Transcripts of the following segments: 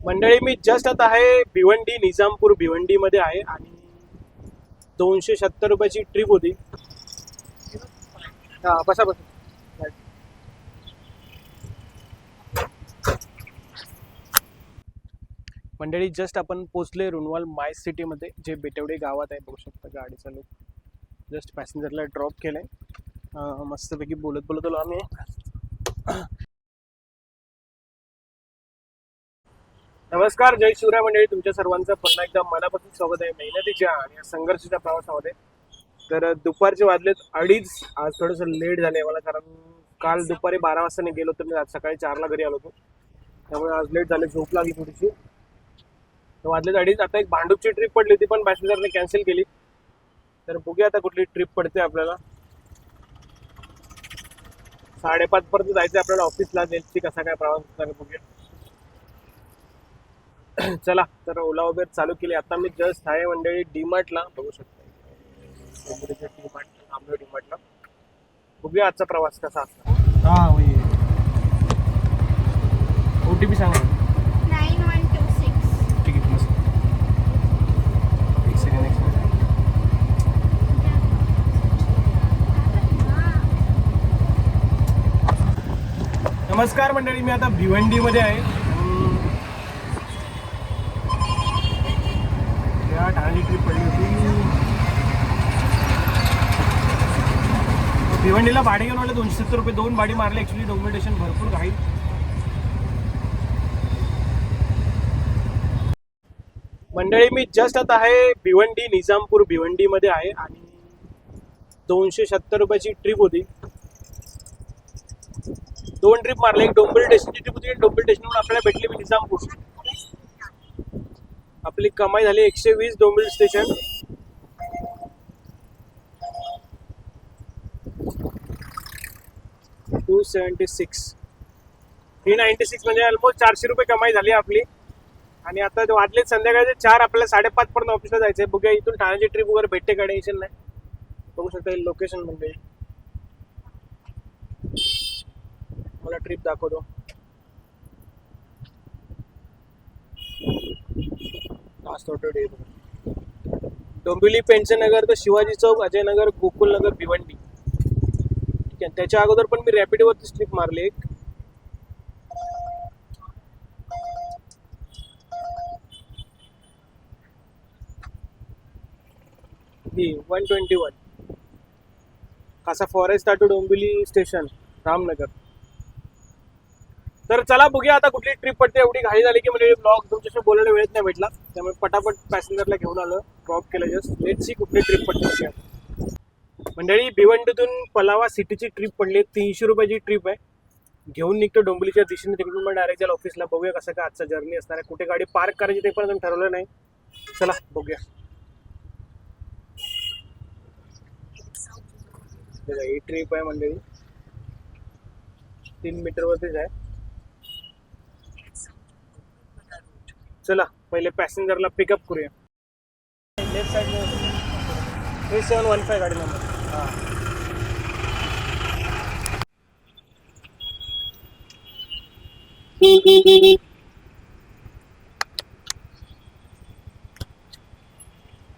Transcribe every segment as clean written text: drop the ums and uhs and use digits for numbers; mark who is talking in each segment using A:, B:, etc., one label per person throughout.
A: मंडळी मी जस्ट आता आहे भिवंडी, निजामपूर भिवंडी मध्ये आहे आणि 270 रुपयाची ट्रिप होती. हा बसा बसा. मंडळी जस्ट आपण पोहोचले रुणवाल माय सिटी मध्ये, जे बेटवडे गावात आहे. बघू शकता गाडी चालू. जस्ट पॅसेंजरला ड्रॉप केलंय. मस्तपैकी बोलत बोलत आलो आम्ही. नमस्कार, जय शिवराय मंडळी. तुमच्या सर्वांचं पुन्हा एकदा मनापासून स्वागत आहे मेहनतीच्या आणि संघर्षाच्या प्रवासामध्ये. तर दुपारचे वाजलेत 2:30. आज थोडंसं लेट झालंय मला, कारण काल दुपारी 12 वाजता नाही गेलो तर मी आज सकाळी 4ला घरी आलो होतो. त्यामुळे आज लेट झाले, झोप लागली थोडीशी. तर वाजलेत 2:30. आता एक भांडूपची ट्रिप पडली होती पण पॅसेंजरने कॅन्सल केली. तर बघूया आता कुठली ट्रिप पडते आपल्याला. 5:30 पर्यंत जायचं आपल्याला ऑफिसला. नेक्स्टची कसा काय प्रवास होता बघूया. चला तर ओला उबेर चालू केली. आता मी जस्ट आहे मंडळी डीमार्टला. बघू शकता डीमार्टला. बघूया आजचा प्रवास कसा असतो. हा वही OTP सांगा.
B: 9126.
A: ठीक आहे मस्त. एक सेकंड. नमस्कार मंडळी, मी आता भिवंडीमध्ये आहे. ठाण्याची ट्रिप पडली होती. भिवंडीला भाडे घेऊन आले 270 रुपये. 2 भाडी मारले ॲक्च्युली. डॉक्युमेंटेशन भरपूर घाई. मंडळी मी जस्ट आता आहे भिवंडी, निजामपूर भिवंडीमध्ये आहे आणि 270 रुपयाची ट्रिप होती. 2 ट्रिप मारले. एक डोंबिवली स्टेशनची ट्रिप होती. डोंबिवली स्टेशनवरून आपल्याला भेटली मी निजामपूर. आपली कमाई झाली 120 डोंबिवली स्टेशन. $276 म्हणजे ऑलमोस्ट 400 रुपये कमाई झाली आपली. आणि आता वाजले संध्याकाळचे 4. आपल्याला 5:30 पर्यंत ऑफिसला जायचंय. बघूया इथून ठाण्याची ट्रिप वगैरे भेटते का, टेन्शन नाही. बघू शकता लोकेशन म्हणजे मला ट्रिप दाखवतो. डोंबिवली, पेंचनगर तर शिवाजी चौक, अजयनगर, गोकुलनगर, भिवंडी. ठीक आहे. त्याच्या अगोदर पण मी रॅपिडोवरती ट्रिप मारली एक. ही 121 Casa forest to Dombivli station, Ramnagar. तर चला बघूया आता कुठली ट्रिप पडते. एवढी घाई झाली की म्हणजे ब्लॉग तुमच्याशी बोलायला वेळच नाही भेटला. त्यामुळे पटापट पॅसेंजरला घेऊन आलो, ड्रॉप केलं जस्ट. लेट्स सी कुठली ट्रिप पडते. मंडळी भिवंडीतून पलावा सिटीची ट्रिप पडली. 300 रुपयाची ट्रिप आहे. घेऊन निघतो डोंबिवलीच्या दिशेने. तिकडून मग डायरेक्ट जाईल ऑफिसला. बघूया कसं काय आजचा जर्नी असणार आहे. कुठे गाडी पार्क करायची ते पण अजून ठरवलं नाही. चला बघूया. ही ट्रिप आहे मंडळी. 3 मीटरवरतीच आहे. चला पहिले पॅसेंजरला पिकअप करूया. लेफ्ट साइड 3715 गाडी नंबर. हां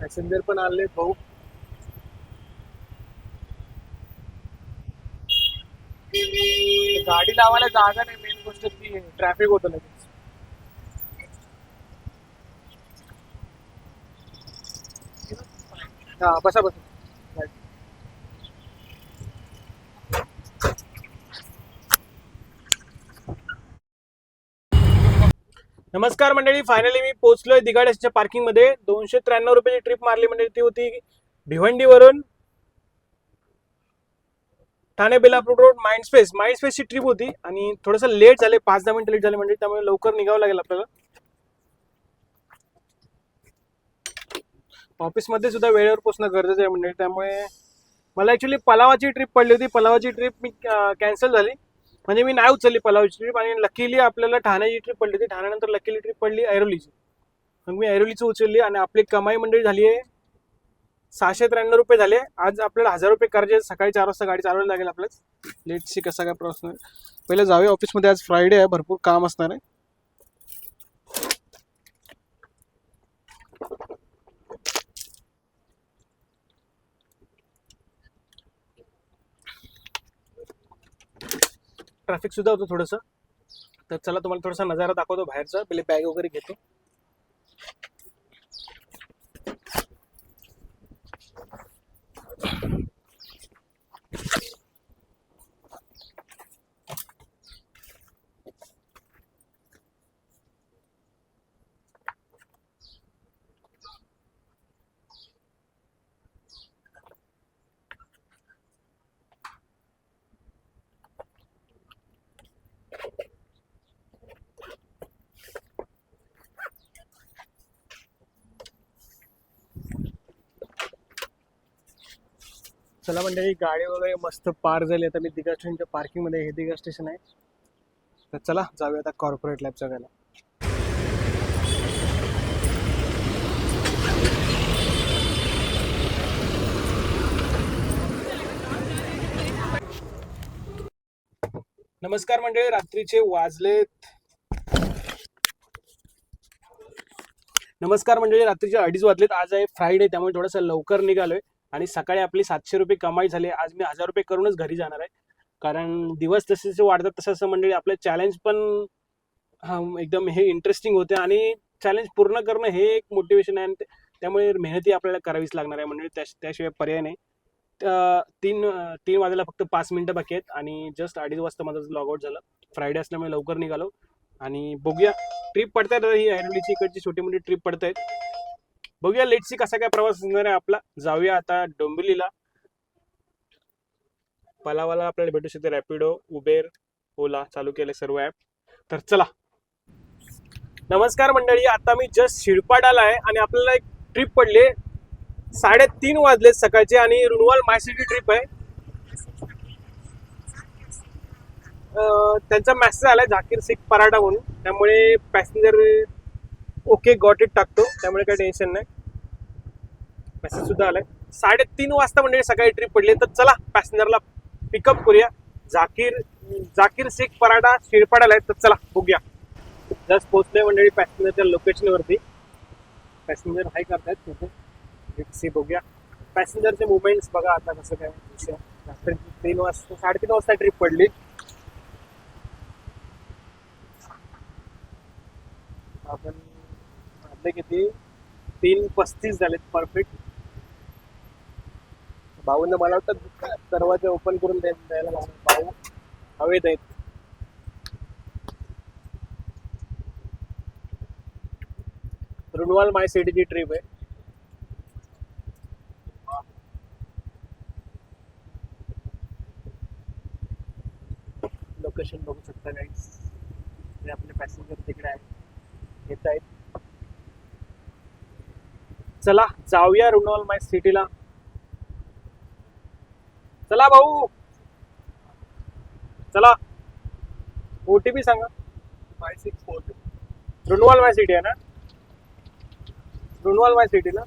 A: पॅसेंजर पण आले भाऊ. गाडी लावायला जागा नाही. मेन गोष्ट ती ट्रॅफिक होतं लगेच. हा बसा बसा. नमस्कार मंडळी, फायनली मी पोहोचलोय दिगाड्याच्या पार्किंग मध्ये. 293 रुपयाची ट्रिप मारली म्हणजे ती होती भिवंडीवरून ठाणे बेलापूर रोड माइंडस्पेसची ट्रिप होती. आणि थोडंसं लेट झाले, 5-10 मिनिटं लेट झाले म्हणजे, त्यामुळे लवकर निघावं लागेल आपल्याला. ऑफिसमध्ये सुद्धा वेळेवर पोहोचणं गरजेचं आहे मंडळी. त्यामुळे मला ॲक्च्युली पलावाची ट्रिप पडली होती. पलावाची ट्रिप मी कॅन्सल झाली. म्हणजे मी नाही उचलली पलावाची ट्रिप. आणि लकीली आपल्याला ठाण्याची ट्रिप पडली होती. ठाण्यानंतर लकीली ट्रिप पडली ऐरोलीची. मग मी ऐरोलीची उचलली आणि आपली कमाई मंडळी झाली आहे 693 रुपये झाले. आज आपल्याला 1000 रुपये करायचे. सकाळी 4 वाजता गाडी चालवायला लागेल आपल्याला. लेट सी कसा काय प्रवास. पहिले जाऊया ऑफिसमध्ये. आज फ्रायडे आहे, भरपूर काम असणार आहे. ट्रॅफिक सुद्धा होतं थोडंसं. तर चला तुम्हाला थोडासा नजारा दाखवतो बाहेरचा. पहिले बॅग वगैरे घेतो. चला मंडळी, गाडी वगैरे मस्त पार झाली. आता मी दिघा स्टेशनच्या पार्किंग मध्ये. हे दिघा स्टेशन आहे. तर चला जाऊया आता कॉर्पोरेट लॅब जगायला. नमस्कार मंडळी, रात्रीचे वाजलेत 2:30 वाजलेत. आज आहे फ्रायडे, त्यामुळे थोडंसं लवकर निघालोय. आणि सकाळी आपली 700 रुपये कमाई झाली. आज मी 1000 रुपये करूनच घरी जाणार आहे. कारण दिवस जसे जसे वाढतात तसं मंडळी आपलं चॅलेंज पण एकदम हे इंटरेस्टिंग होते. आणि चॅलेंज पूर्ण करणं हे एक मोटिवेशन आहे. त्यामुळे मेहनती आपल्याला करावीच लागणार आहे मंडळी. त्याशिवाय पर्याय नाही. तीन वाजायला फक्त 5 मिनिटं बाकी आहेत. आणि जस्ट 2:30 वाजता माझं लॉगआउट झालं. फ्रायडे असल्यामुळे लवकर निघालो. आणि बघूया, ट्रिप पडतायत ही ऐरोलीची इकडची छोटी मोठी ट्रिप पडतायत. बघूया लेटची कसा काय प्रवास असणार आहे आपला. जाऊया आता डोंबिवलीला. पलावाला आपल्याला भेटू शकते रॅपिडो, उबेर, ओला चालू केले सर्व ॲप. तर चला. नमस्कार मंडळी, आता मी जस्ट शिळपाडाला आहे. आणि आपल्याला एक ट्रिप पडली. 3:30 वाजले सकाळचे. आणि रुनवाल माय सिटी ट्रिप आहे. त्यांचा मेसेज आलाय झाकीर सिख पराठा म्हणून. त्यामुळे पॅसेंजर ओके गॉट इट टाकतो. त्यामुळे काही टेन्शन नाही. मेसेज सुद्धा आलाय. 3:30 वाजता म्हणजे सकाळी ट्रिप पडली. तर चला पॅसेंजरला पिकअप करूया. झाकीर सिख पराठा शिळपाड्याला आहे. तर चला बघूया. जस्ट पोहोचलोय मंडळी पॅसेंजरच्या लोकेशन वरती. पॅसेंजर हाय करतायत तिथे. बघूया पॅसेंजरचे मुवमेंट्स बघा आता कसं काय. 3:30 वाजता ट्रिप पडली. आपण आपले किती 3:35 झालेत परफेक्ट. भाऊंना मला वाटतं दरवाजा ओपन करून द्यायला भाऊ हवेत आहेत. रुनवाल माय सिटीची ट्रिप आहे. लोकेशन बघू शकता गाईस. आपले पॅसेंजर तिकडे आहेत, येत आहेत. चला जाऊया रुनवाल माय सिटीला. चला भाऊ, चला. OTP सांगा. 564. रुनवाल माय सिटी आहे ना. रुनवाल माय सिटी ना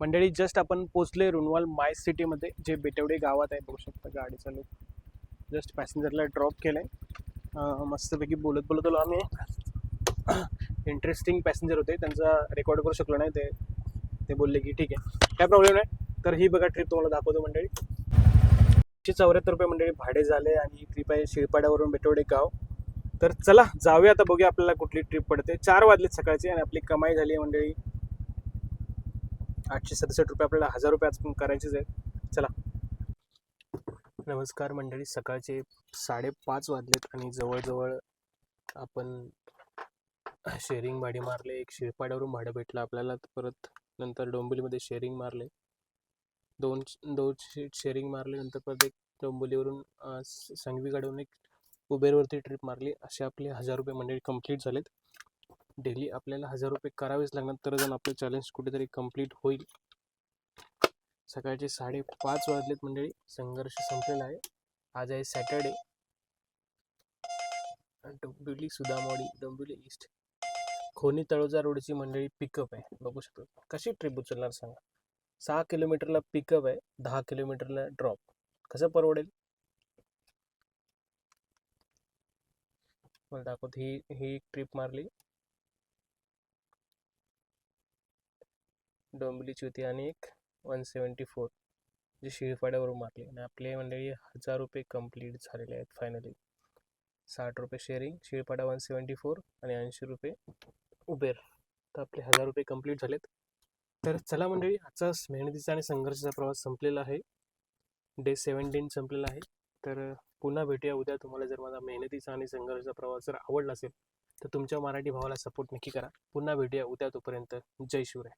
A: मंडळी. जस्ट आपण पोहोचले रुनवाल माय सिटी मध्ये, जे बेटवडे गावात आहे. बघू शकता गाडी चालू. जस्ट पॅसेंजरला ड्रॉप केलंय. मस्तपैकी बोलत बोलत आलो आम्ही. इंटरेस्टिंग पॅसेंजर होते, त्यांचा रेकॉर्ड करू शकलो नाही. ते बोलले की ठीक आहे, काय प्रॉब्लेम नाही. तर ही बघा ट्रिप तुम्हाला दाखवतो मंडळी. 174 रुपये मंडळी भाडे झाले. आणि ट्रिप आहे शिळपाड्यावरून बेटवडे गाव. तर चला जाऊया आता, बघूया आपल्याला कुठली ट्रिप पडते. 4 वाजलेत सकाळचे. आणि आपली कमाई झाली आहे मंडळी 867 रुपये. आपल्याला 1000 रुपये आज पण करायचेच आहेत. चला. नमस्कार मंडळी, सकाळचे 5:30 वाजलेत. आणि जवळजवळ आपण शेअरिंग भाडी मारले. एक शिळपाड्यावरून भाडं भेटलं आपल्याला. परत नंतर डोंबिवलीमध्ये शेअरिंग मारले. दोन शेअरिंग मारले. नंतर परत एक डोंबिवलीवरून संगवीकडून एक उबेरवरती ट्रिप मारली. असे आपले 1000 रुपये मंडळी कंप्लीट झालेत. डेली आपल्याला 1000 रुपये करावेच लागणार, तर जाऊन आपलं चॅलेंज कुठेतरी कंप्लीट होईल. सकाळचे 5:30 वाजलेत मंडळी. संघर्ष संपलेला आहे. आज आहे सॅटर्डे. डोंबिवली सुदामवाडी, डोंबिवली ईस्ट, खोनी तळोजा रोडची मंडळी पिकअप आहे. बघू शकतो. कशी ट्रिप उचलणार सांगा. 6 किलोमीटरला पिकअप आहे, 10 किलोमीटरला ड्रॉप. कसं परवडेल मला दाखवत. ही ट्रिप मारली डोंबिवलीची होती. आणि एक 174. जे शिळपाड्यावरून मारले आणि आपले मंडळी 1000 रुपये कंप्लीट झालेले आहेत फायनली. 60 रुपये शेअरिंग शिळपाडा 174 आणि 80 रुपये उबेर. तर आपले 1000 रुपये कंप्लीट झालेत. तर चला मंडळी, आजचा मेहनतीचा आणि संघर्षाचा प्रवास संपलेला आहे. डे 17 संपलेला आहे. तर पुन्हा भेटूया उद्या. तुम्हाला जर माझा मेहनतीचा आणि संघर्षाचा प्रवास जर आवडला असेल तर तुमच्या मराठी भावाला सपोर्ट नक्की करा. पुन्हा भेटूया उद्या. तोपर्यंत जय शिवराय.